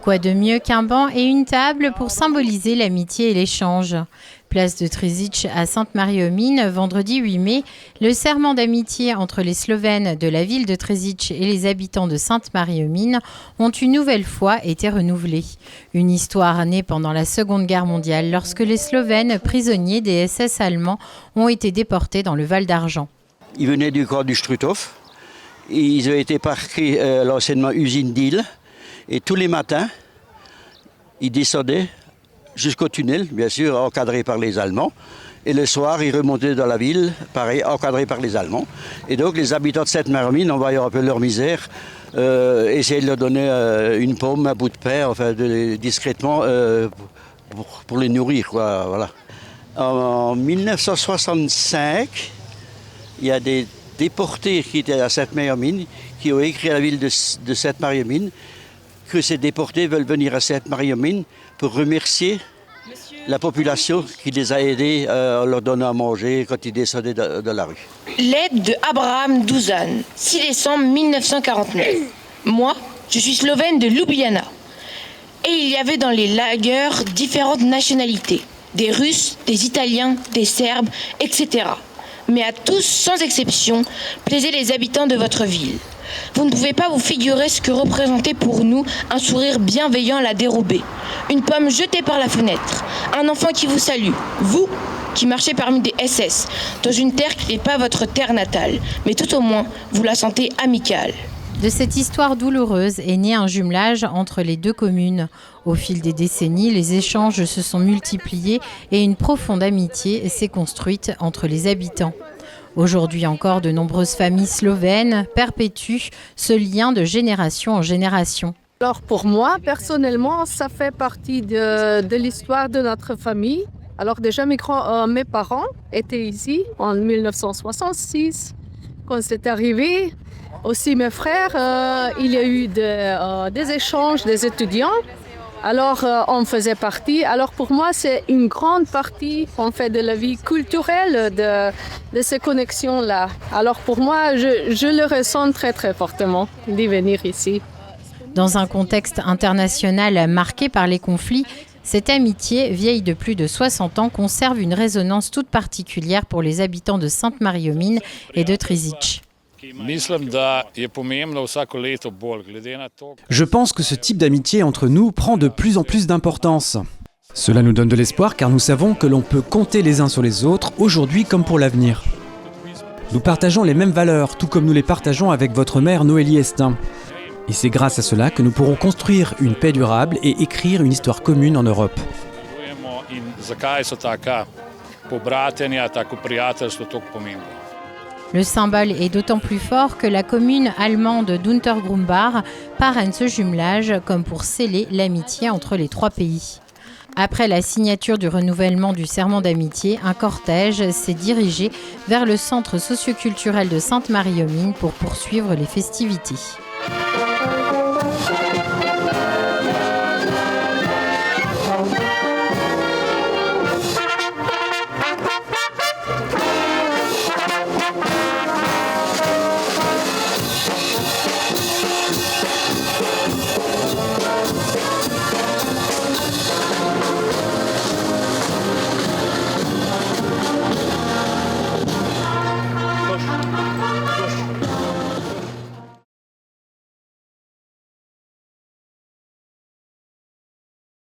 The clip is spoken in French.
Quoi de mieux qu'un banc et une table pour symboliser l'amitié et l'échange ? Place de Tržić à Sainte-Marie-aux-Mines, vendredi 8 mai, le serment d'amitié entre les Slovènes de la ville de Tržić et les habitants de Sainte-Marie-aux-Mines ont une nouvelle fois été renouvelés. Une histoire née pendant la Seconde Guerre mondiale lorsque les Slovènes, prisonniers des SS allemands, ont été déportés dans le Val d'Argent. Ils venaient du camp du Struthof. Ils ont été parqués à l'anciennement usine d'Île. Et tous les matins, ils descendaient jusqu'au tunnel, bien sûr, encadré par les Allemands. Et le soir, ils remontaient dans la ville, pareil, encadré par les Allemands. Et donc, les habitants de Sainte-Marie-aux-Mines, en voyant un peu leur misère, essayaient de leur donner une pomme, un bout de pain, enfin, discrètement, pour les nourrir, quoi, voilà. En 1965, il y a des déportés qui étaient à Sainte-Marie-aux-Mines, qui ont écrit à la ville de Sainte-Marie-aux-Mines que ces déportés veulent venir à Sainte-Marie-aux-Mines pour remercier la population qui les a aidés en leur donnant à manger quand ils descendaient de la rue. Lettre de Abraham Duzan, 6 décembre 1949. Moi, je suis slovène de Ljubljana. Et il y avait dans les lagers différentes nationalités. Des Russes, des Italiens, des Serbes, etc. Mais à tous, sans exception, plaisaient les habitants de votre ville. Vous ne pouvez pas vous figurer ce que représentait pour nous un sourire bienveillant à la dérobée, une pomme jetée par la fenêtre, un enfant qui vous salue, vous qui marchez parmi des SS, dans une terre qui n'est pas votre terre natale, mais tout au moins, vous la sentez amicale. De cette histoire douloureuse est né un jumelage entre les deux communes. Au fil des décennies, les échanges se sont multipliés et une profonde amitié s'est construite entre les habitants. Aujourd'hui encore, de nombreuses familles slovènes perpétuent ce lien de génération en génération. Alors pour moi, personnellement, ça fait partie de l'histoire de notre famille. Alors déjà, mes parents étaient ici en 1966. Quand c'est arrivé, aussi mes frères, il y a eu des échanges des étudiants. Alors, on faisait partie. Alors, pour moi, c'est une grande partie, en fait, de la vie culturelle de ces connexions-là. Alors, pour moi, je le ressens très, très fortement d'y venir ici. Dans un contexte international marqué par les conflits, cette amitié, vieille de plus de 60 ans, conserve une résonance toute particulière pour les habitants de Sainte-Marie-aux-Mines et de Tržić. Je pense que ce type d'amitié entre nous prend de plus en plus d'importance. Cela nous donne de l'espoir car nous savons que l'on peut compter les uns sur les autres, aujourd'hui comme pour l'avenir. Nous partageons les mêmes valeurs, tout comme nous les partageons avec votre mère Noélie Estin. Et c'est grâce à cela que nous pourrons construire une paix durable et écrire une histoire commune en Europe. Le symbole est d'autant plus fort que la commune allemande d'Untergrumbach parraine ce jumelage comme pour sceller l'amitié entre les trois pays. Après la signature du renouvellement du serment d'amitié, un cortège s'est dirigé vers le centre socioculturel de Sainte-Marie-aux-Mines pour poursuivre les festivités.